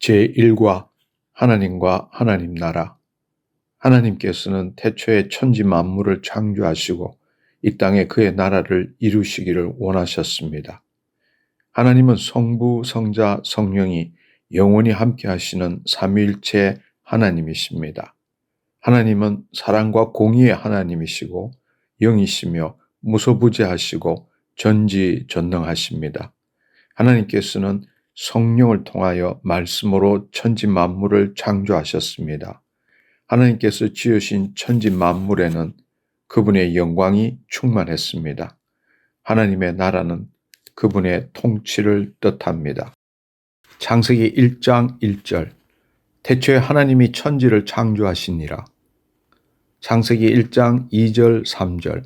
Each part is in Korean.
제1과 하나님과 하나님 나라. 하나님께서는 태초에 천지 만물을 창조하시고 이 땅에 그의 나라를 이루시기를 원하셨습니다. 하나님은 성부, 성자, 성령이 영원히 함께 하시는 삼위일체 하나님이십니다. 하나님은 사랑과 공의의 하나님이시고 영이시며 무소부재하시고 전지전능하십니다. 하나님께서는 성령을 통하여 말씀으로 천지 만물을 창조하셨습니다. 하나님께서 지으신 천지 만물에는 그분의 영광이 충만했습니다. 하나님의 나라는 그분의 통치를 뜻합니다. 창세기 1장 1절. 태초에 하나님이 천지를 창조하시니라. 창세기 1장 2절 3절.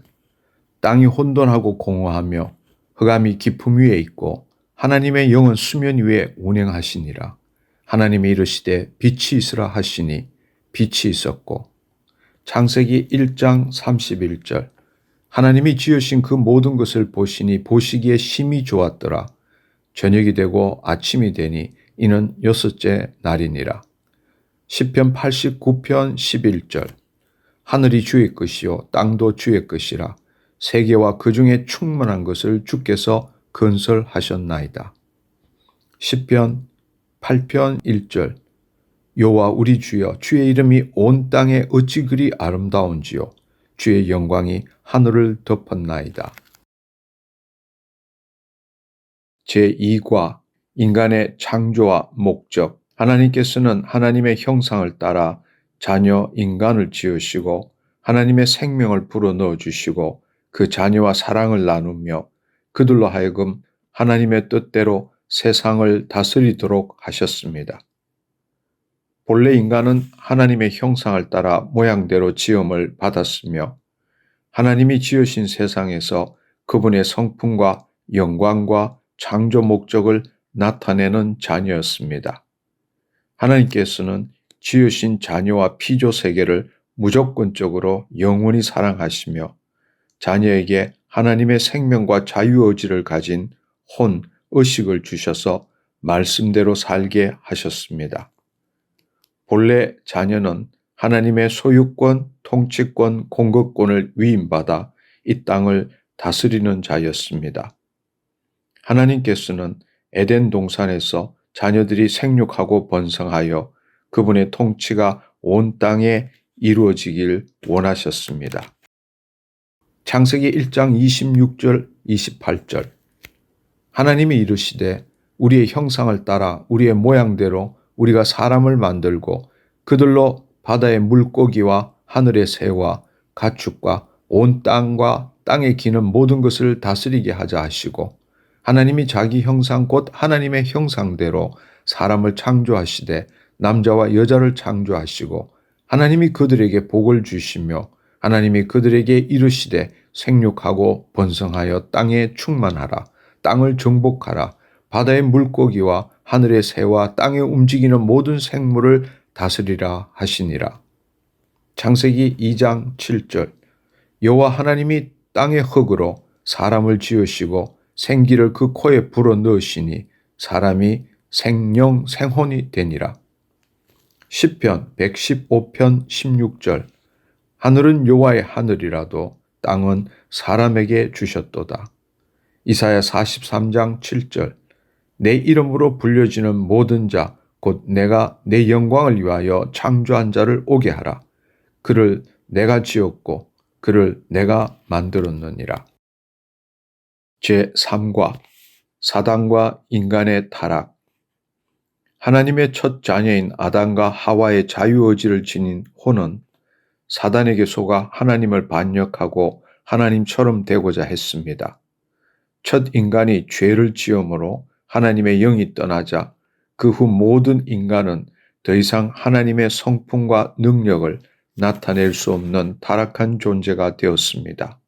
땅이 혼돈하고 공허하며 흑암이 깊음 위에 있고 하나님의 영은 수면 위에 운행하시니라. 하나님이 이르시되 빛이 있으라 하시니 빛이 있었고. 창세기 1장 31절. 하나님이 지으신 그 모든 것을 보시니 보시기에 심히 좋았더라. 저녁이 되고 아침이 되니 이는 여섯째 날이니라. 시편 89편 11절. 하늘이 주의 것이요 땅도 주의 것이라. 세계와 그 중에 충만한 것을 주께서 건설하셨나이다. 시편 8편 1절. 여호와 우리 주여 주의 이름이 온 땅에 어찌 그리 아름다운지요 주의 영광이 하늘을 덮었나이다. 제2과 인간의 창조와 목적. 하나님께서는 하나님의 형상을 따라 자녀 인간을 지으시고 하나님의 생명을 불어넣어 주시고 그 자녀와 사랑을 나누며 그들로 하여금 하나님의 뜻대로 세상을 다스리도록 하셨습니다. 본래 인간은 하나님의 형상을 따라 모양대로 지음을 받았으며 하나님이 지으신 세상에서 그분의 성품과 영광과 창조 목적을 나타내는 자녀였습니다. 하나님께서는 지으신 자녀와 피조 세계를 무조건적으로 영원히 사랑하시며 자녀에게 하나님의 생명과 자유의지를 가진 혼, 의식을 주셔서 말씀대로 살게 하셨습니다. 본래 자녀는 하나님의 소유권, 통치권, 공급권을 위임받아 이 땅을 다스리는 자였습니다. 하나님께서는 에덴 동산에서 자녀들이 생육하고 번성하여 그분의 통치가 온 땅에 이루어지길 원하셨습니다. 창세기 1장 26절 28절. 하나님이 이르시되 우리의 형상을 따라 우리의 모양대로 우리가 사람을 만들고 그들로 바다의 물고기와 하늘의 새와 가축과 온 땅과 땅에 기는 모든 것을 다스리게 하자 하시고 하나님이 자기 형상 곧 하나님의 형상대로 사람을 창조하시되 남자와 여자를 창조하시고 하나님이 그들에게 복을 주시며 하나님이 그들에게 이르시되 생육하고 번성하여 땅에 충만하라. 땅을 정복하라. 바다의 물고기와 하늘의 새와 땅에 움직이는 모든 생물을 다스리라 하시니라. 창세기 2장 7절. 여호와 하나님이 땅의 흙으로 사람을 지으시고 생기를 그 코에 불어넣으시니 사람이 생령 생혼이 되니라. 시편 115편 16절. 하늘은 여호와의 하늘이라도 땅은 사람에게 주셨도다. 이사야 43장 7절. 내 이름으로 불려지는 모든 자 곧 내가 내 영광을 위하여 창조한 자를 오게 하라. 그를 내가 지었고 그를 내가 만들었느니라. 제3과 사단과 인간의 타락. 하나님의 첫 자녀인 아담과 하와의 자유의지를 지닌 혼은 사단에게 속아 하나님을 반역하고 하나님처럼 되고자 했습니다. 첫 인간이 죄를 지음으로 하나님의 영이 떠나자 그 후 모든 인간은 더 이상 하나님의 성품과 능력을 나타낼 수 없는 타락한 존재가 되었습니다.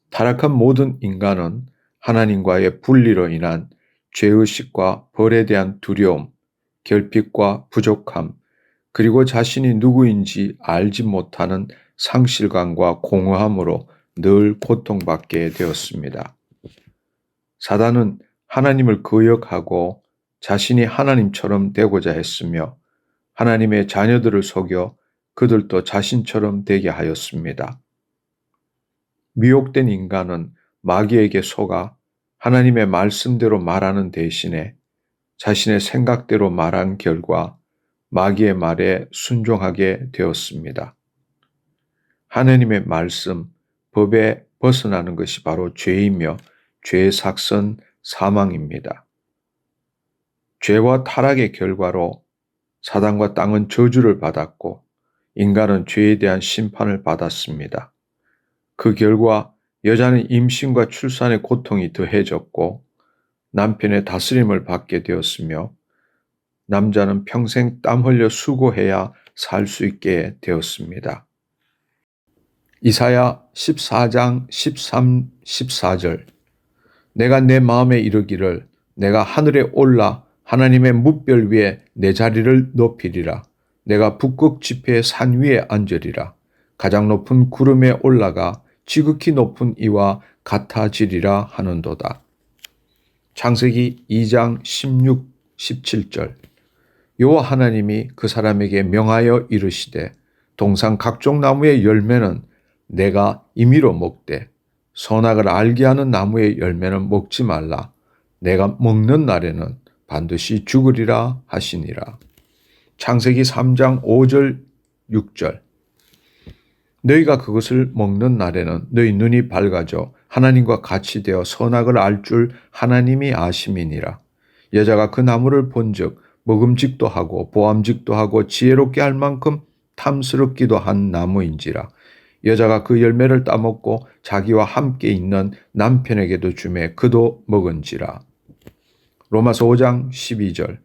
타락한 모든 인간은 하나님과의 분리로 인한 죄의식과 벌에 대한 두려움, 결핍과 부족함, 그리고 자신이 누구인지 알지 못하는 상실감과 공허함으로 늘 고통받게 되었습니다. 사단은 하나님을 거역하고 자신이 하나님처럼 되고자 했으며 하나님의 자녀들을 속여 그들도 자신처럼 되게 하였습니다. 미혹된 인간은 마귀에게 속아 하나님의 말씀대로 말하는 대신에 자신의 생각대로 말한 결과 마귀의 말에 순종하게 되었습니다. 하나님의 말씀, 법에 벗어나는 것이 바로 죄이며 죄의 삭선 사망입니다. 죄와 타락의 결과로 사단과 땅은 저주를 받았고 인간은 죄에 대한 심판을 받았습니다. 그 결과 여자는 임신과 출산의 고통이 더해졌고 남편의 다스림을 받게 되었으며 남자는 평생 땀 흘려 수고해야 살 수 있게 되었습니다. 이사야 14장 13, 14절 내가 내 마음에 이르기를 내가 하늘에 올라 하나님의 뭇별 위에 내 자리를 높이리라. 내가 북극 지폐의 산 위에 앉으리라. 가장 높은 구름에 올라가 지극히 높은 이와 같아지리라 하는도다. 창세기 2장 16, 17절 여호와 하나님이 그 사람에게 명하여 이르시되 동산 각종 나무의 열매는 내가 임의로 먹되 선악을 알게 하는 나무의 열매는 먹지 말라. 내가 먹는 날에는 반드시 죽으리라 하시니라. 창세기 3장 5절 6절 너희가 그것을 먹는 날에는 너희 눈이 밝아져 하나님과 같이 되어 선악을 알 줄 하나님이 아심이니라. 여자가 그 나무를 본즉 먹음직도 하고 보암직도 하고 지혜롭게 할 만큼 탐스럽기도 한 나무인지라. 여자가 그 열매를 따먹고 자기와 함께 있는 남편에게도 주매 그도 먹은지라. 로마서 5장 12절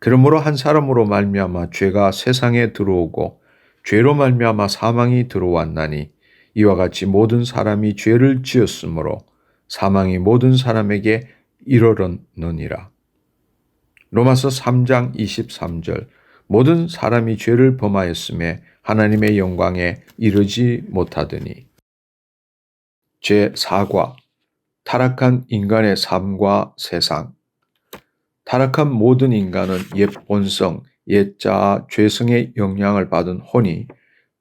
그러므로 한 사람으로 말미암아 죄가 세상에 들어오고 죄로 말미암아 사망이 들어왔나니 이와 같이 모든 사람이 죄를 지었으므로 사망이 모든 사람에게 이르렀느니라. 로마서 3장 23절 모든 사람이 죄를 범하였음에 하나님의 영광에 이르지 못하더니. 제4과 타락한 인간의 삶과 세상. 타락한 모든 인간은 옛 본성, 옛 자아, 죄성의 영향을 받은 혼이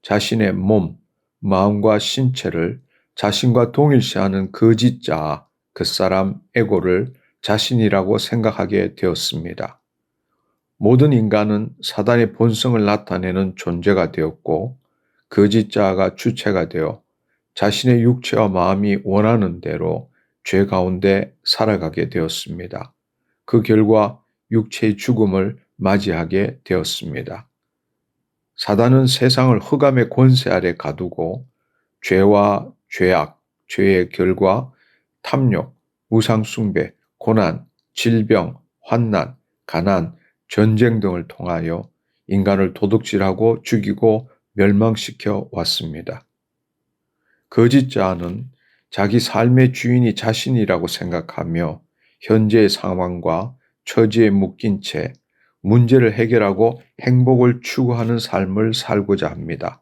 자신의 몸, 마음과 신체를 자신과 동일시하는 거짓 자아, 그 사람 에고를 자신이라고 생각하게 되었습니다. 모든 인간은 사단의 본성을 나타내는 존재가 되었고 거짓 자아가 주체가 되어 자신의 육체와 마음이 원하는 대로 죄 가운데 살아가게 되었습니다. 그 결과 육체의 죽음을 맞이하게 되었습니다. 사단은 세상을 흑암의 권세 아래 가두고 죄와 죄악, 죄의 결과, 탐욕, 우상숭배, 고난, 질병, 환난, 가난, 전쟁 등을 통하여 인간을 도둑질하고 죽이고 멸망시켜 왔습니다. 거짓 자아는 자기 삶의 주인이 자신이라고 생각하며 현재의 상황과 처지에 묶인 채 문제를 해결하고 행복을 추구하는 삶을 살고자 합니다.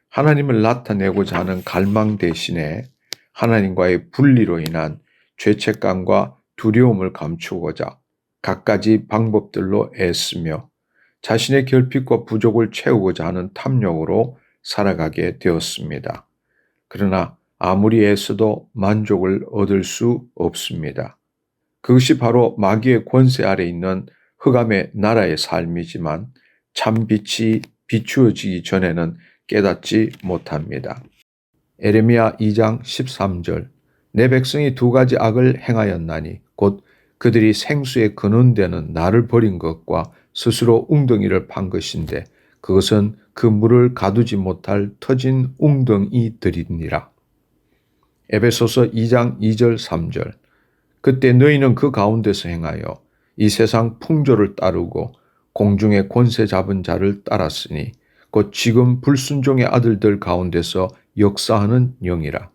하나님을 나타내고자 하는 갈망 대신에 하나님과의 분리로 인한 죄책감과 두려움을 감추고자 갖가지 방법들로 애쓰며 자신의 결핍과 부족을 채우고자 하는 탐욕으로 살아가게 되었습니다. 그러나 아무리 애써도 만족을 얻을 수 없습니다. 그것이 바로 마귀의 권세 아래 있는 흑암의 나라의 삶이지만 참 빛이 비추어지기 전에는 깨닫지 못합니다. 에레미야 2장 13절 내 백성이 두 가지 악을 행하였나니 곧 그들이 생수의 근원되는 나를 버린 것과 스스로 웅덩이를 판 것인데 그것은 그 물을 가두지 못할 터진 웅덩이들이니라. 에베소서 2장 2절 3절 그때 너희는 그 가운데서 행하여 이 세상 풍조를 따르고 공중의 권세 잡은 자를 따랐으니 곧 지금 불순종의 아들들 가운데서 역사하는 영이라.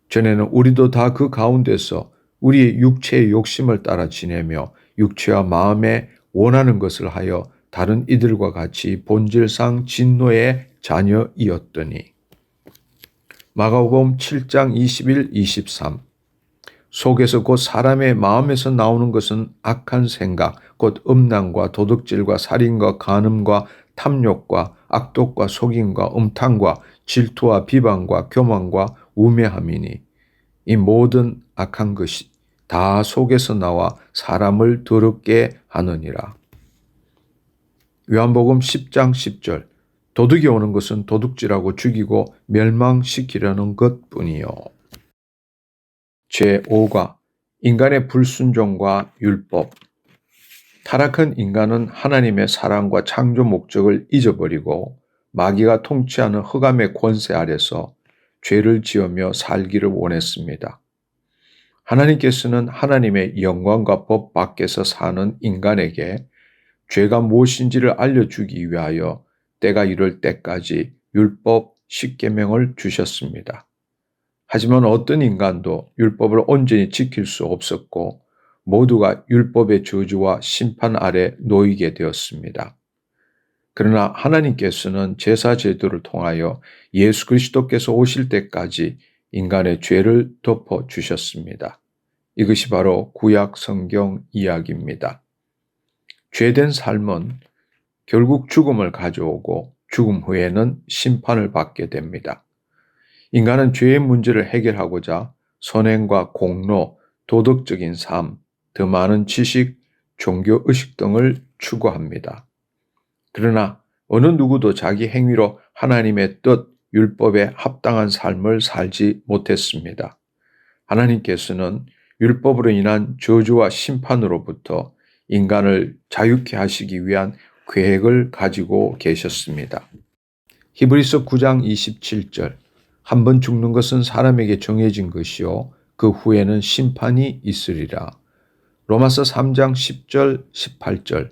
전에는 우리도 다 그 가운데서 우리의 육체의 욕심을 따라 지내며 육체와 마음에 원하는 것을 하여 다른 이들과 같이 본질상 진노의 자녀이었더니. 마가복음 7장 21, 23 속에서 곧 사람의 마음에서 나오는 것은 악한 생각, 곧 음란과 도둑질과 살인과 간음과 탐욕과 악독과 속임과 음탕과 질투와 비방과 교만과 우매함이니 이 모든 악한 것이 다 속에서 나와 사람을 더럽게 하느니라. 요한복음 10장 10절 도둑이 오는 것은 도둑질하고 죽이고 멸망시키려는 것뿐이요. 제5과 인간의 불순종과 율법. 타락한 인간은 하나님의 사랑과 창조 목적을 잊어버리고 마귀가 통치하는 흑암의 권세 아래서 죄를 지으며 살기를 원했습니다. 하나님께서는 하나님의 영광과 법 밖에서 사는 인간에게 죄가 무엇인지를 알려주기 위하여 때가 이를 때까지 율법 10계명을 주셨습니다. 하지만 어떤 인간도 율법을 온전히 지킬 수 없었고 모두가 율법의 저주와 심판 아래 놓이게 되었습니다. 그러나 하나님께서는 제사 제도를 통하여 예수 그리스도께서 오실 때까지 인간의 죄를 덮어 주셨습니다. 이것이 바로 구약 성경 이야기입니다. 죄된 삶은 결국 죽음을 가져오고 죽음 후에는 심판을 받게 됩니다. 인간은 죄의 문제를 해결하고자 선행과 공로, 도덕적인 삶, 더 많은 지식, 종교의식 등을 추구합니다. 그러나 어느 누구도 자기 행위로 하나님의 뜻, 율법에 합당한 삶을 살지 못했습니다. 하나님께서는 율법으로 인한 저주와 심판으로부터 인간을 자유케 하시기 위한 계획을 가지고 계셨습니다. 히브리서 9장 27절 한 번 죽는 것은 사람에게 정해진 것이요 그 후에는 심판이 있으리라. 로마서 3장 10절 18절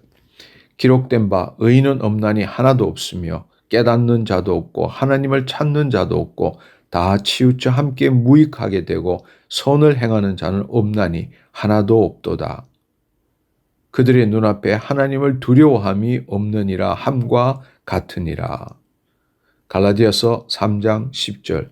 기록된 바 의인은 없나니 하나도 없으며 깨닫는 자도 없고 하나님을 찾는 자도 없고 다 치우쳐 함께 무익하게 되고 선을 행하는 자는 없나니 하나도 없도다. 그들의 눈앞에 하나님을 두려워함이 없느니라 함과 같으니라. 갈라디아서 3장 10절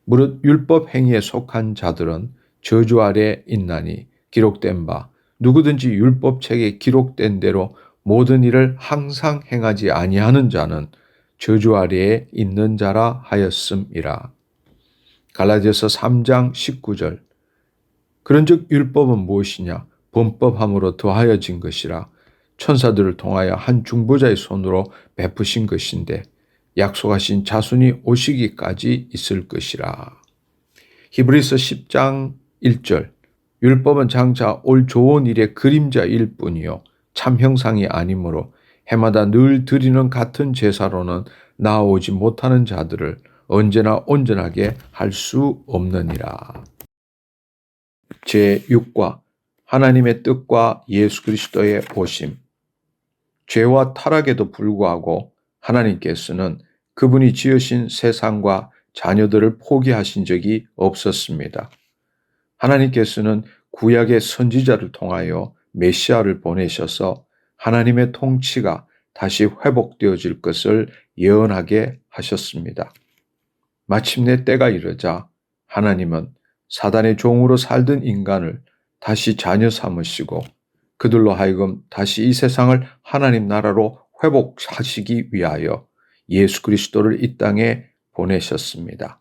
무릇 율법 행위에 속한 자들은 저주 아래 있나니 기록된 바 누구든지 율법책에 기록된 대로 모든 일을 항상 행하지 아니하는 자는 저주 아래에 있는 자라 하였음이라. 갈라디아서 3장 19절 그런즉 율법은 무엇이냐 범법함으로 더하여진 것이라 천사들을 통하여 한 중보자의 손으로 베푸신 것인데 약속하신 자손이 오시기까지 있을 것이라. 히브리서 10장 1절 율법은 장차 올 좋은 일의 그림자일 뿐이요 참 형상이 아니므로 해마다 늘 드리는 같은 제사로는 나아오지 못하는 자들을 언제나 온전하게 할 수 없느니라. 제6과 하나님의 뜻과 예수 그리스도의 오심. 죄와 타락에도 불구하고 하나님께서는 그분이 지으신 세상과 자녀들을 포기하신 적이 없었습니다. 하나님께서는 구약의 선지자를 통하여 메시아를 보내셔서 하나님의 통치가 다시 회복되어질 것을 예언하게 하셨습니다. 마침내 때가 이르자 하나님은 사단의 종으로 살던 인간을 다시 자녀 삼으시고 그들로 하여금 다시 이 세상을 하나님 나라로 회복하시기 위하여 예수 그리스도를 이 땅에 보내셨습니다.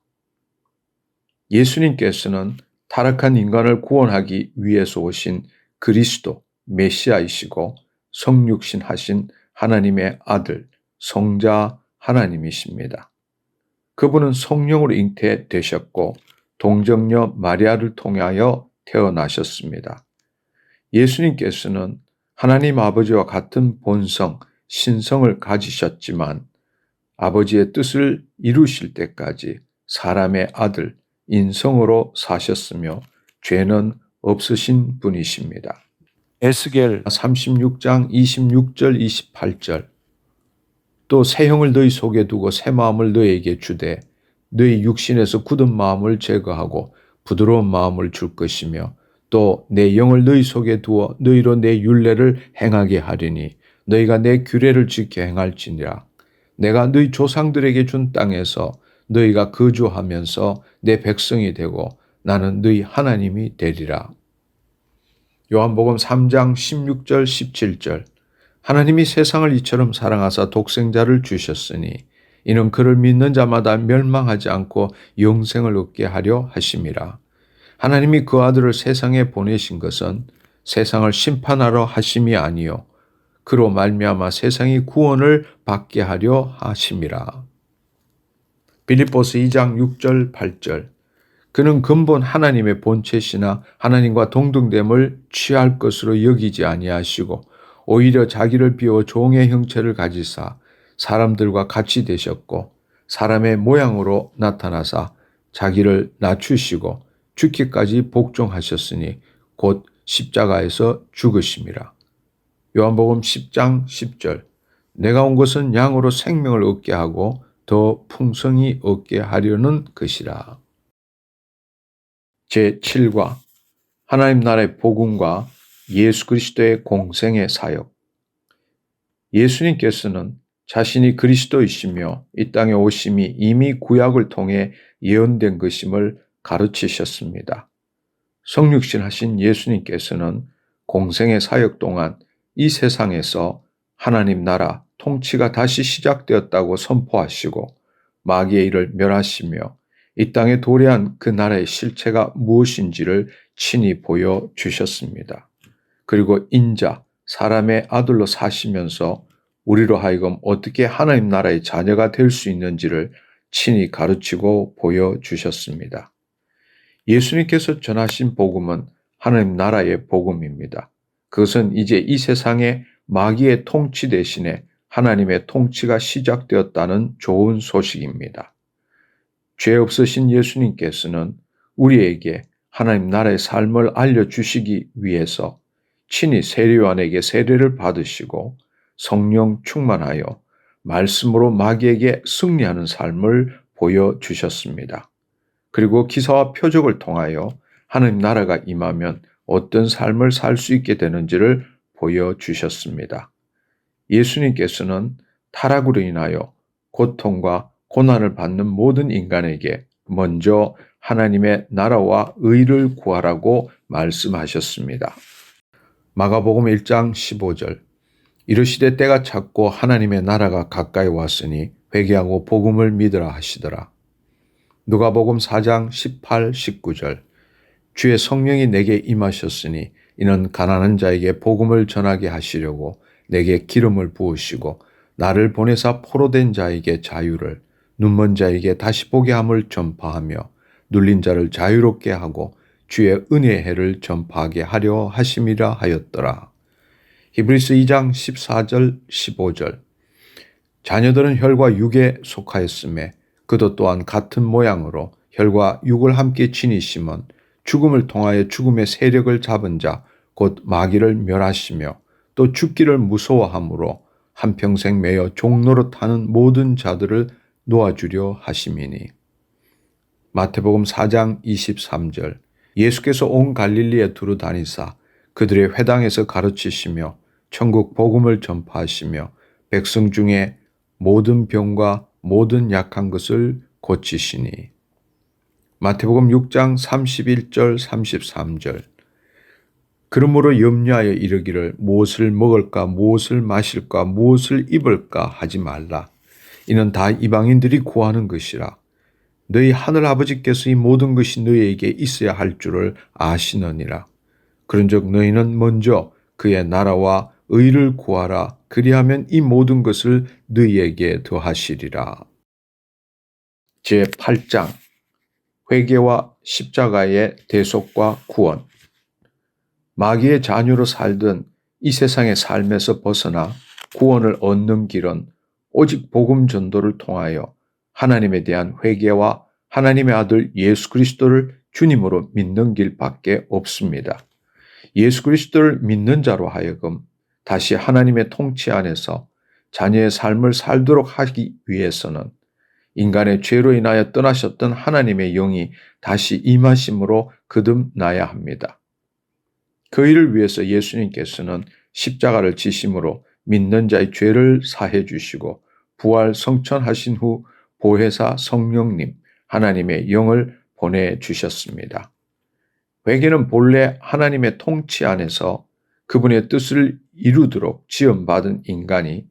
예수님께서는 타락한 인간을 구원하기 위해서 오신 그리스도 메시아이시고 성육신 하신 하나님의 아들 성자 하나님이십니다. 그분은 성령으로 잉태되셨고 동정녀 마리아를 통하여 태어나셨습니다. 예수님께서는 하나님 아버지와 같은 본성, 신성을 가지셨지만 아버지의 뜻을 이루실 때까지 사람의 아들, 인성으로 사셨으며 죄는 없으신 분이십니다. 에스겔 36장 26절 28절 또 새 형을 너희 속에 두고 새 마음을 너희에게 주되 너희 육신에서 굳은 마음을 제거하고 부드러운 마음을 줄 것이며 또 내 영을 너희 속에 두어 너희로 내 율례를 행하게 하리니 너희가 내 규례를 지켜 행할지니라. 내가 너희 조상들에게 준 땅에서 너희가 거주하면서 내 백성이 되고 나는 너희 하나님이 되리라. 요한복음 3장 16절 17절 하나님이 세상을 이처럼 사랑하사 독생자를 주셨으니 이는 그를 믿는 자마다 멸망하지 않고 영생을 얻게 하려 하심이라. 하나님이 그 아들을 세상에 보내신 것은 세상을 심판하러 하심이 아니요 그로 말미암아 세상이 구원을 받게 하려 하심이라. 빌립보서 2장 6절 8절 그는 근본 하나님의 본체시나 하나님과 동등됨을 취할 것으로 여기지 아니하시고 오히려 자기를 비워 종의 형체를 가지사 사람들과 같이 되셨고 사람의 모양으로 나타나사 자기를 낮추시고 죽기까지 복종하셨으니 곧 십자가에서 죽으심이라. 요한복음 10장 10절 내가 온 것은 양으로 생명을 얻게 하고 더 풍성히 얻게 하려는 것이라. 제7과 하나님 나라의 복음과 예수 그리스도의 공생의 사역. 예수님께서는 자신이 그리스도이시며 이 땅에 오심이 이미 구약을 통해 예언된 것임을 가르치셨습니다. 성육신하신 예수님께서는 공생의 사역 동안 이 세상에서 하나님 나라 통치가 다시 시작되었다고 선포하시고 마귀의 일을 멸하시며 이 땅에 도래한 그 나라의 실체가 무엇인지를 친히 보여주셨습니다. 그리고 인자, 사람의 아들로 사시면서 우리로 하여금 어떻게 하나님 나라의 자녀가 될 수 있는지를 친히 가르치고 보여주셨습니다. 예수님께서 전하신 복음은 하나님 나라의 복음입니다. 그것은 이제 이 세상에 마귀의 통치 대신에 하나님의 통치가 시작되었다는 좋은 소식입니다. 죄 없으신 예수님께서는 우리에게 하나님 나라의 삶을 알려주시기 위해서 친히 세례요한에게 세례를 받으시고 성령 충만하여 말씀으로 마귀에게 승리하는 삶을 보여주셨습니다. 그리고 기사와 표적을 통하여 하나님 나라가 임하면 어떤 삶을 살 수 있게 되는지를 보여주셨습니다. 예수님께서는 타락으로 인하여 고통과 고난을 받는 모든 인간에게 먼저 하나님의 나라와 의를 구하라고 말씀하셨습니다. 마가복음 1장 15절 이르시되 때가 찼고 하나님의 나라가 가까이 왔으니 회개하고 복음을 믿으라 하시더라. 누가복음 4장 18, 19절 주의 성령이 내게 임하셨으니 이는 가난한 자에게 복음을 전하게 하시려고 내게 기름을 부으시고 나를 보내사 포로된 자에게 자유를 눈먼 자에게 다시 보게 함을 전파하며 눌린 자를 자유롭게 하고 주의 은혜의 해를 전파하게 하려 하심이라 하였더라. 히브리서 2장 14절 15절 자녀들은 혈과 육에 속하였음에 그도 또한 같은 모양으로 혈과 육을 함께 지니심은 죽음을 통하여 죽음의 세력을 잡은 자 곧 마귀를 멸하시며 또 죽기를 무서워함으로 한평생 매여 종노릇하는 모든 자들을 놓아주려 하심이니. 마태복음 4장 23절 예수께서 온 갈릴리에 두루 다니사 그들의 회당에서 가르치시며 천국 복음을 전파하시며 백성 중에 모든 병과 모든 약한 것을 고치시니. 마태복음 6장 31절 33절 그러므로 염려하여 이르기를 무엇을 먹을까 무엇을 마실까 무엇을 입을까 하지 말라. 이는 다 이방인들이 구하는 것이라. 너희 하늘 아버지께서 이 모든 것이 너희에게 있어야 할 줄을 아시느니라. 그런즉 너희는 먼저 그의 나라와 의를 구하라. 그리하면 이 모든 것을 너희에게 더하시리라. 제8장 회개와 십자가의 대속과 구원. 마귀의 자녀로 살던 이 세상의 삶에서 벗어나 구원을 얻는 길은 오직 복음 전도를 통하여 하나님에 대한 회개와 하나님의 아들 예수 그리스도를 주님으로 믿는 길밖에 없습니다. 예수 그리스도를 믿는 자로 하여금 다시 하나님의 통치 안에서 자녀의 삶을 살도록 하기 위해서는 인간의 죄로 인하여 떠나셨던 하나님의 영이 다시 임하심으로 거듭나야 합니다. 그 일을 위해서 예수님께서는 십자가를 지심으로 믿는 자의 죄를 사해 주시고 부활 성천하신 후 보혜사 성령님 하나님의 영을 보내주셨습니다. 회개는 본래 하나님의 통치 안에서 그분의 뜻을 이루도록 지음받은 인간이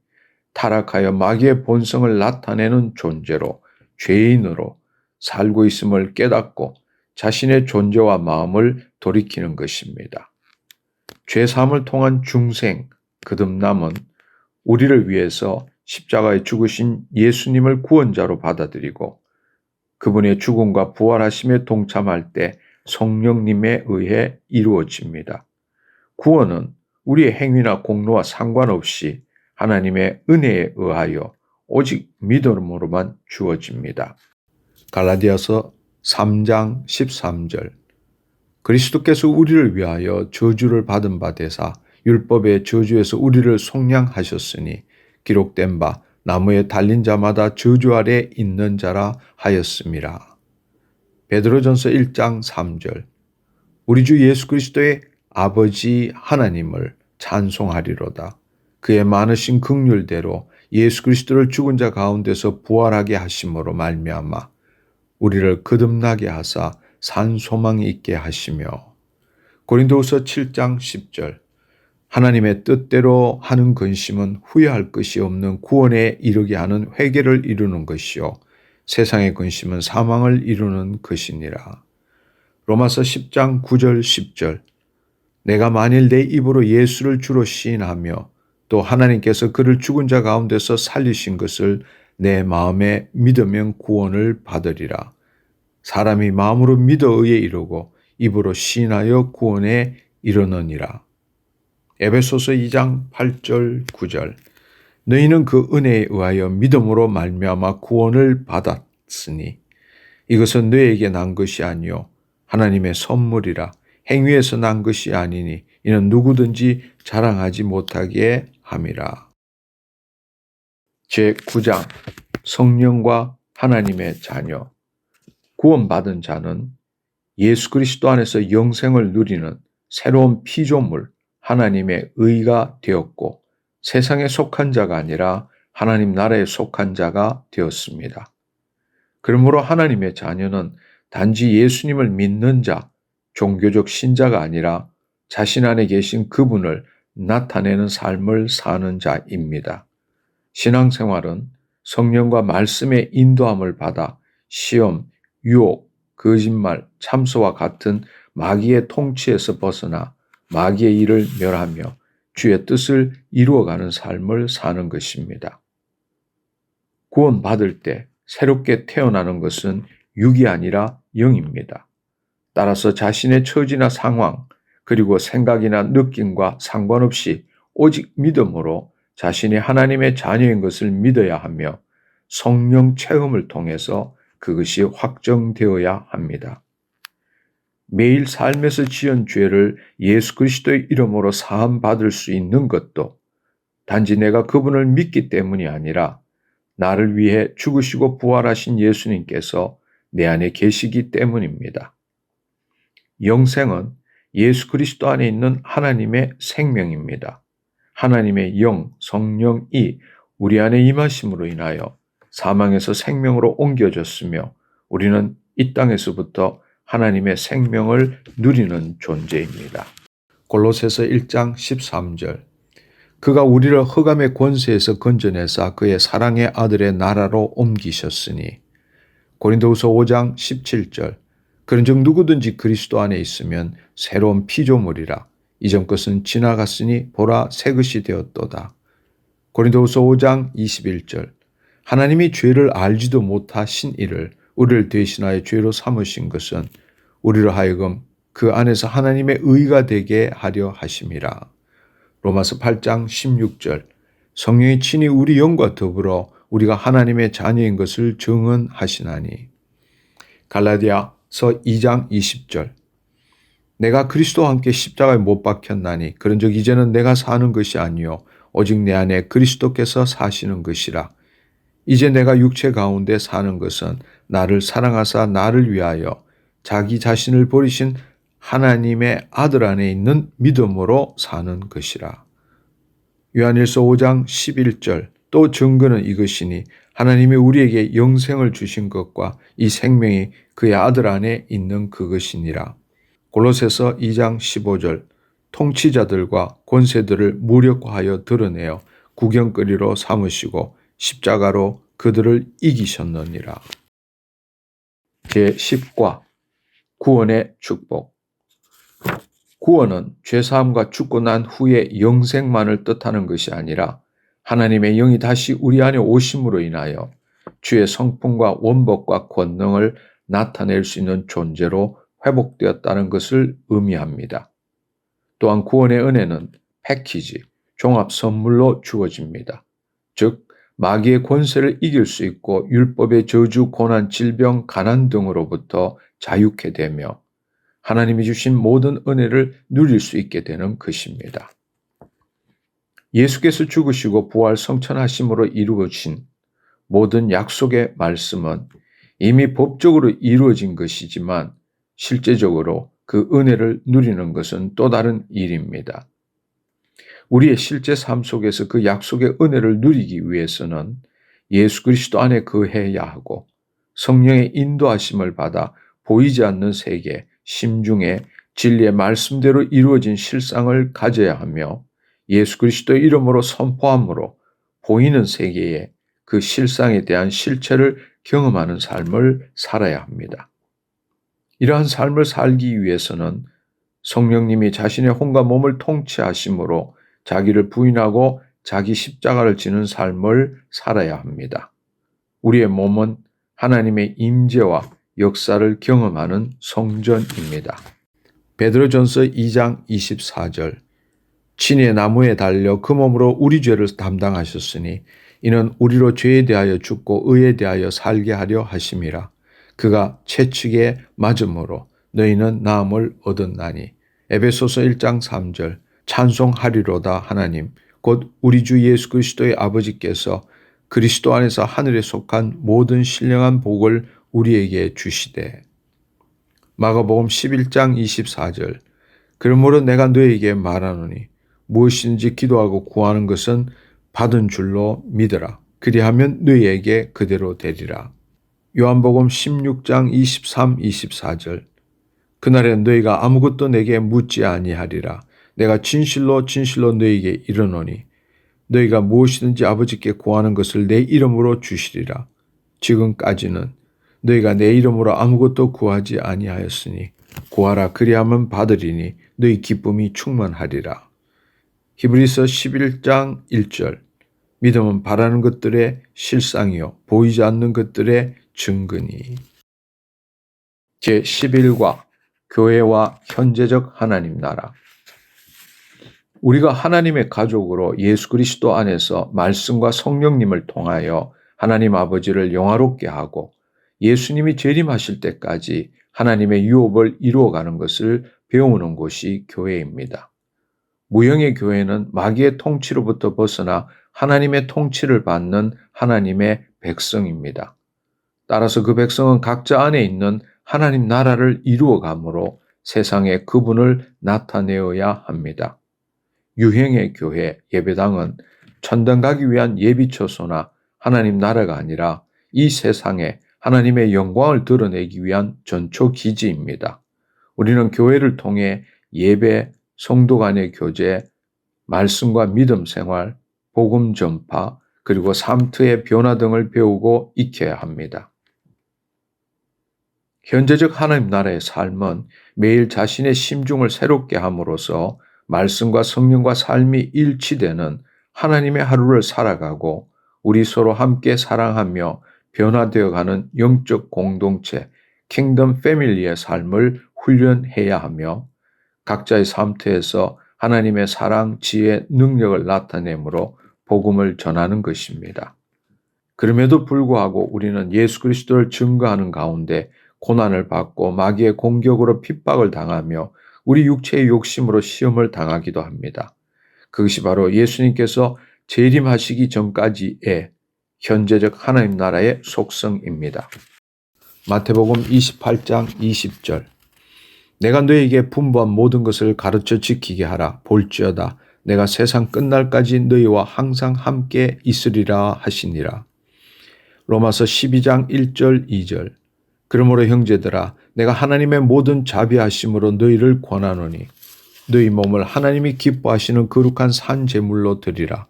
타락하여 마귀의 본성을 나타내는 존재로 죄인으로 살고 있음을 깨닫고 자신의 존재와 마음을 돌이키는 것입니다. 죄사함을 통한 중생, 거듭남은 우리를 위해서 십자가에 죽으신 예수님을 구원자로 받아들이고 그분의 죽음과 부활하심에 동참할 때 성령님에 의해 이루어집니다. 구원은 우리의 행위나 공로와 상관없이 하나님의 은혜에 의하여 오직 믿음으로만 주어집니다. 갈라디아서 3장 13절 그리스도께서 우리를 위하여 저주를 받은 바 되사 율법의 저주에서 우리를 속량하셨으니 기록된 바 나무에 달린 자마다 저주 아래 있는 자라 하였음이라. 베드로전서 1장 3절 우리 주 예수 그리스도의 아버지 하나님을 찬송하리로다. 그의 많으신 긍휼대로 예수 그리스도를 죽은 자 가운데서 부활하게 하심으로 말미암아 우리를 거듭나게 하사 산 소망이 있게 하시며 고린도후서 7장 10절 하나님의 뜻대로 하는 근심은 후회할 것이 없는 구원에 이르게 하는 회개를 이루는 것이요 세상의 근심은 사망을 이루는 것이니라. 로마서 10장 9절 10절 내가 만일 내 입으로 예수를 주로 시인하며 또 하나님께서 그를 죽은 자 가운데서 살리신 것을 내 마음에 믿으면 구원을 받으리라. 사람이 마음으로 믿어 의에 이르고 입으로 시인하여 구원에 이르느니라. 에베소서 2장 8절 9절 너희는 그 은혜에 의하여 믿음으로 말미암아 구원을 받았으니 이것은 너희에게 난 것이 아니요 하나님의 선물이라 행위에서 난 것이 아니니 이는 누구든지 자랑하지 못하게 함이라. 제9장 성령과 하나님의 자녀 구원받은 자는 예수 그리스도 안에서 영생을 누리는 새로운 피조물 하나님의 의가 되었고 세상에 속한 자가 아니라 하나님 나라에 속한 자가 되었습니다. 그러므로 하나님의 자녀는 단지 예수님을 믿는 자, 종교적 신자가 아니라 자신 안에 계신 그분을 나타내는 삶을 사는 자입니다. 신앙생활은 성령과 말씀의 인도함을 받아 시험, 유혹, 거짓말, 참소와 같은 마귀의 통치에서 벗어나 마귀의 일을 멸하며 주의 뜻을 이루어가는 삶을 사는 것입니다. 구원받을 때 새롭게 태어나는 것은 육이 아니라 영입니다. 따라서 자신의 처지나 상황 그리고 생각이나 느낌과 상관없이 오직 믿음으로 자신이 하나님의 자녀인 것을 믿어야 하며 성령 체험을 통해서 그것이 확정되어야 합니다. 매일 삶에서 지은 죄를 예수 그리스도의 이름으로 사함받을 수 있는 것도 단지 내가 그분을 믿기 때문이 아니라 나를 위해 죽으시고 부활하신 예수님께서 내 안에 계시기 때문입니다. 영생은 예수 그리스도 안에 있는 하나님의 생명입니다. 하나님의 영, 성령이 우리 안에 임하심으로 인하여 사망에서 생명으로 옮겨졌으며 우리는 이 땅에서부터 하나님의 생명을 누리는 존재입니다. 골로새서 1장 13절 그가 우리를 흑암의 권세에서 건져내사 그의 사랑의 아들의 나라로 옮기셨으니 고린도후서 5장 17절 그런즉 누구든지 그리스도 안에 있으면 새로운 피조물이라 이전 것은 지나갔으니 보라 새 것이 되었도다. 고린도후서 5장 21절 하나님이 죄를 알지도 못하신 이를 우리를 대신하여 죄로 삼으신 것은 우리로 하여금 그 안에서 하나님의 의가 되게 하려 하심이라. 로마서 8장 16절 성령이 친히 우리 영과 더불어 우리가 하나님의 자녀인 것을 증언하시나니. 갈라디아서 2장 20절 내가 그리스도와 함께 십자가에 못 박혔나니 그런즉 이제는 내가 사는 것이 아니요 오직 내 안에 그리스도께서 사시는 것이라. 이제 내가 육체 가운데 사는 것은 나를 사랑하사 나를 위하여 자기 자신을 버리신 하나님의 아들 안에 있는 믿음으로 사는 것이라. 요한일서 5장 11절 또 증거는 이것이니 하나님이 우리에게 영생을 주신 것과 이 생명이 그의 아들 안에 있는 그것이니라. 골로새서 2장 15절 통치자들과 권세들을 무력화하여 드러내어 구경거리로 삼으시고 십자가로 그들을 이기셨느니라. 제10과 구원의 축복. 구원은 죄사함과 죽고 난 후의 영생만을 뜻하는 것이 아니라 하나님의 영이 다시 우리 안에 오심으로 인하여 주의 성품과 원법과 권능을 나타낼 수 있는 존재로 회복되었다는 것을 의미합니다. 또한 구원의 은혜는 패키지, 종합 선물로 주어집니다. 즉 마귀의 권세를 이길 수 있고 율법의 저주, 고난, 질병, 가난 등으로부터 자유케 되며 하나님이 주신 모든 은혜를 누릴 수 있게 되는 것입니다. 예수께서 죽으시고 부활 성천하심으로 이루어진 모든 약속의 말씀은 이미 법적으로 이루어진 것이지만 실제적으로 그 은혜를 누리는 것은 또 다른 일입니다. 우리의 실제 삶 속에서 그 약속의 은혜를 누리기 위해서는 예수 그리스도 안에 거해야 하고 성령의 인도하심을 받아 보이지 않는 세계, 심중에 진리의 말씀대로 이루어진 실상을 가져야 하며 예수 그리스도의 이름으로 선포함으로 보이는 세계에 그 실상에 대한 실체를 경험하는 삶을 살아야 합니다. 이러한 삶을 살기 위해서는 성령님이 자신의 혼과 몸을 통치하심으로 자기를 부인하고 자기 십자가를 지는 삶을 살아야 합니다. 우리의 몸은 하나님의 임재와 역사를 경험하는 성전입니다. 베드로전서 2장 24절 친의 나무에 달려 그 몸으로 우리 죄를 담당하셨으니 이는 우리로 죄에 대하여 죽고 의에 대하여 살게 하려 하심이라. 그가 채찍에 맞음으로 너희는 나음을 얻었나니. 에베소서 1장 3절 찬송하리로다 하나님 곧 우리 주 예수 그리스도의 아버지께서 그리스도 안에서 하늘에 속한 모든 신령한 복을 우리에게 주시되. 마가복음 11장 24절 그러므로 내가 너에게 말하노니 무엇인지 기도하고 구하는 것은 받은 줄로 믿으라. 그리하면 너희에게 그대로 되리라. 요한복음 16장 23, 24절 그날에 너희가 아무것도 내게 묻지 아니하리라. 내가 진실로 진실로 너희에게 이르노니 너희가 무엇이든지 아버지께 구하는 것을 내 이름으로 주시리라. 지금까지는 너희가 내 이름으로 아무것도 구하지 아니하였으니 구하라 그리하면 받으리니 너희 기쁨이 충만하리라. 히브리서 11장 1절 믿음은 바라는 것들의 실상이요 보이지 않는 것들의 증거니. 제11과 교회와 현재적 하나님 나라. 우리가 하나님의 가족으로 예수 그리스도 안에서 말씀과 성령님을 통하여 하나님 아버지를 영화롭게 하고 예수님이 재림하실 때까지 하나님의 유업을 이루어가는 것을 배우는 곳이 교회입니다. 무형의 교회는 마귀의 통치로부터 벗어나 하나님의 통치를 받는 하나님의 백성입니다. 따라서 그 백성은 각자 안에 있는 하나님 나라를 이루어가므로 세상에 그분을 나타내어야 합니다. 유형의 교회 예배당은 천당 가기 위한 예비처소나 하나님 나라가 아니라 이 세상에 하나님의 영광을 드러내기 위한 전초기지입니다. 우리는 교회를 통해 예배, 성도 간의 교제, 말씀과 믿음 생활, 복음 전파, 그리고 삶터의 변화 등을 배우고 익혀야 합니다. 현재적 하나님 나라의 삶은 매일 자신의 심중을 새롭게 함으로써 말씀과 성령과 삶이 일치되는 하나님의 하루를 살아가고 우리 서로 함께 사랑하며 변화되어가는 영적 공동체, 킹덤 패밀리의 삶을 훈련해야 하며 각자의 삶터에서 하나님의 사랑, 지혜, 능력을 나타내므로 복음을 전하는 것입니다. 그럼에도 불구하고 우리는 예수 그리스도를 증거하는 가운데 고난을 받고 마귀의 공격으로 핍박을 당하며 우리 육체의 욕심으로 시험을 당하기도 합니다. 그것이 바로 예수님께서 재림하시기 전까지의 현재적 하나님 나라의 속성입니다. 마태복음 28장 20절 내가 너에게 분부한 모든 것을 가르쳐 지키게 하라. 볼지어다 내가 세상 끝날까지 너희와 항상 함께 있으리라 하시니라. 로마서 12장 1절 2절 그러므로 형제들아 내가 하나님의 모든 자비하심으로 너희를 권하노니 너희 몸을 하나님이 기뻐하시는 거룩한 산 제물로 드리라.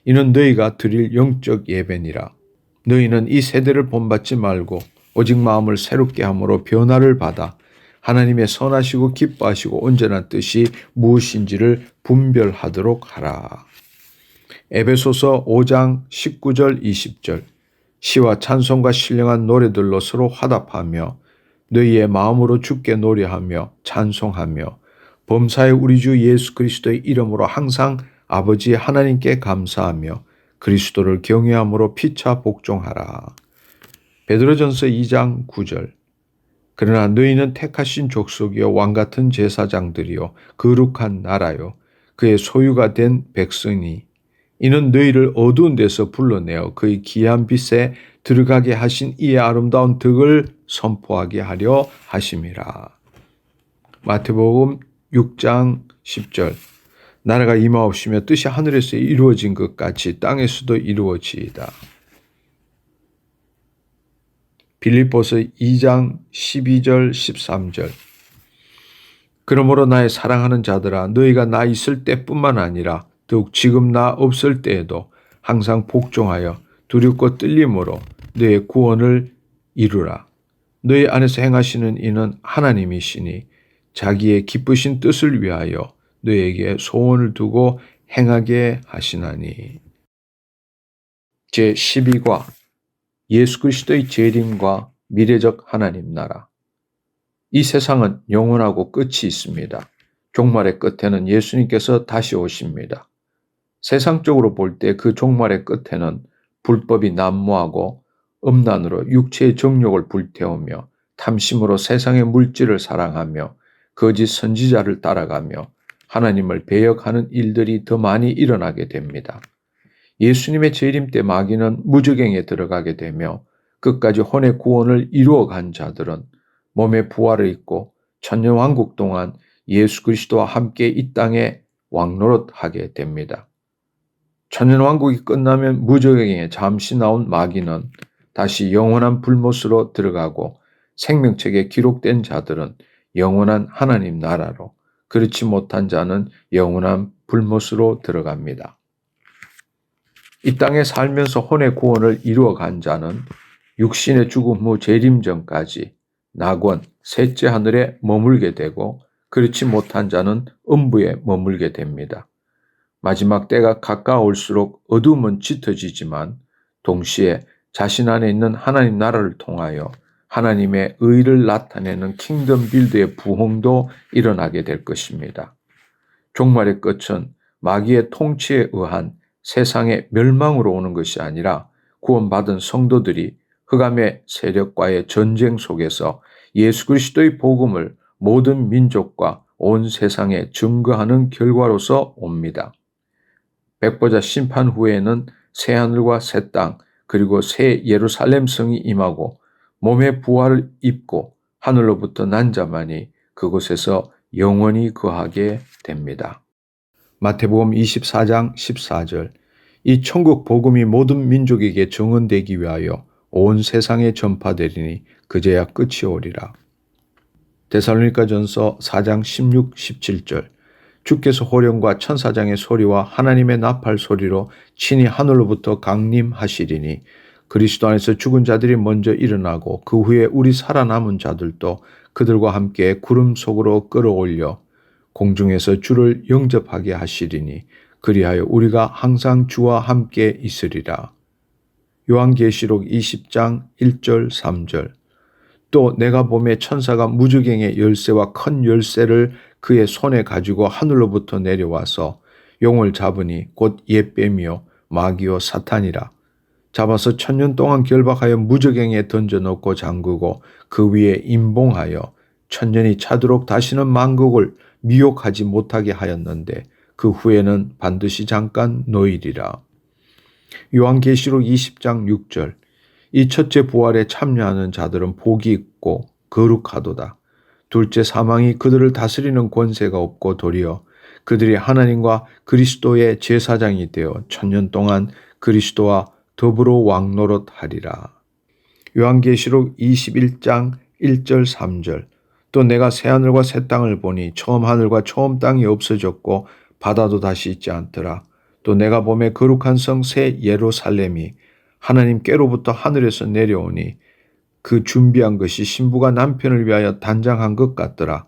이는 너희가 드릴 영적 예배니라. 너희는 이 세대를 본받지 말고 오직 마음을 새롭게 함으로 변화를 받아 하나님의 선하시고 기뻐하시고 온전한 뜻이 무엇인지를 분별하도록 하라. 에베소서 5장 19절 20절 시와 찬송과 신령한 노래들로 서로 화답하며 너희의 마음으로 주께 노래하며 찬송하며 범사의 우리 주 예수 그리스도의 이름으로 항상 아버지 하나님께 감사하며 그리스도를 경외함으로 피차 복종하라. 베드로전서 2장 9절 그러나 너희는 택하신 족속이요 왕같은 제사장들이요 거룩한 나라요 그의 소유가 된 백성이 이는 너희를 어두운 데서 불러내어 그의 귀한 빛에 들어가게 하신 이의 아름다운 덕을 선포하게 하려 하심이라. 마태복음 6장 10절 나라가 임하옵시며 뜻이 하늘에서 이루어진 것 같이 땅에서도 이루어지이다. 빌립보서 2장 12절 13절 그러므로 나의 사랑하는 자들아 너희가 나 있을 때뿐만 아니라 더욱 지금 나 없을 때에도 항상 복종하여 두렵고 떨림으로 너의 구원을 이루라. 너희 안에서 행하시는 이는 하나님이시니 자기의 기쁘신 뜻을 위하여 너희에게 소원을 두고 행하게 하시나니. 제12과 예수 그리스도의 재림과 미래적 하나님 나라. 이 세상은 영원하고 끝이 있습니다. 종말의 끝에는 예수님께서 다시 오십니다. 세상적으로 볼 때 그 종말의 끝에는 불법이 난무하고 음란으로 육체의 정욕을 불태우며 탐심으로 세상의 물질을 사랑하며 거짓 선지자를 따라가며 하나님을 배역하는 일들이 더 많이 일어나게 됩니다. 예수님의 재림 때 마귀는 무저갱에 들어가게 되며 끝까지 혼의 구원을 이루어간 자들은 몸의 부활을 입고 천년왕국 동안 예수 그리스도와 함께 이 땅에 왕노릇하게 됩니다. 천년왕국이 끝나면 무저갱에 잠시 나온 마귀는 다시 영원한 불못으로 들어가고 생명책에 기록된 자들은 영원한 하나님 나라로 그렇지 못한 자는 영원한 불못으로 들어갑니다. 이 땅에 살면서 혼의 구원을 이루어간 자는 육신의 죽음 후 재림 전까지 낙원, 셋째 하늘에 머물게 되고 그렇지 못한 자는 음부에 머물게 됩니다. 마지막 때가 가까울수록 어둠은 짙어지지만 동시에 자신 안에 있는 하나님 나라를 통하여 하나님의 의를 나타내는 킹덤 빌드의 부흥도 일어나게 될 것입니다. 종말의 끝은 마귀의 통치에 의한 세상의 멸망으로 오는 것이 아니라 구원받은 성도들이 흑암의 세력과의 전쟁 속에서 예수 그리스도의 복음을 모든 민족과 온 세상에 증거하는 결과로서 옵니다. 백보자 심판 후에는 새 하늘과 새 땅 그리고 새 예루살렘 성이 임하고 몸의 부활을 입고 하늘로부터 난 자만이 그곳에서 영원히 거하게 됩니다. 마태복음 24장 14절 이 천국 복음이 모든 민족에게 증언되기 위하여 온 세상에 전파되리니 그제야 끝이 오리라. 데살로니가전서 4장 16, 17절 주께서 호령과 천사장의 소리와 하나님의 나팔 소리로 친히 하늘로부터 강림하시리니 그리스도 안에서 죽은 자들이 먼저 일어나고 그 후에 우리 살아남은 자들도 그들과 함께 구름 속으로 끌어올려 공중에서 주를 영접하게 하시리니 그리하여 우리가 항상 주와 함께 있으리라. 요한계시록 20장 1절 3절 또 내가 보매 천사가 무저갱의 열쇠와 큰 열쇠를 그의 손에 가지고 하늘로부터 내려와서 용을 잡으니 곧 옛뱀이요 마귀요 사탄이라. 잡아서 천년 동안 결박하여 무저갱에 던져놓고 잠그고 그 위에 임봉하여 천년이 차도록 다시는 만국을 미혹하지 못하게 하였는데 그 후에는 반드시 잠깐 노이리라. 요한계시록 20장 6절 이 첫째 부활에 참여하는 자들은 복이 있고 거룩하도다. 둘째 사망이 그들을 다스리는 권세가 없고 도리어 그들이 하나님과 그리스도의 제사장이 되어 천년 동안 그리스도와 더불어 왕노릇하리라. 요한계시록 21장 1절 3절 또 내가 새하늘과 새 땅을 보니 처음 하늘과 처음 땅이 없어졌고 바다도 다시 있지 않더라. 또 내가 보매 거룩한 성 새 예루살렘이 하나님께로부터 하늘에서 내려오니 그 준비한 것이 신부가 남편을 위하여 단장한 것 같더라.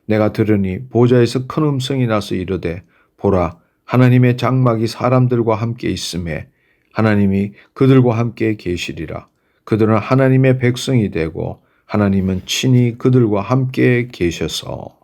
내가 들으니 보좌에서 큰 음성이 나서 이르되 보라 하나님의 장막이 사람들과 함께 있음에 하나님이 그들과 함께 계시리라. 그들은 하나님의 백성이 되고 하나님은 친히 그들과 함께 계셔서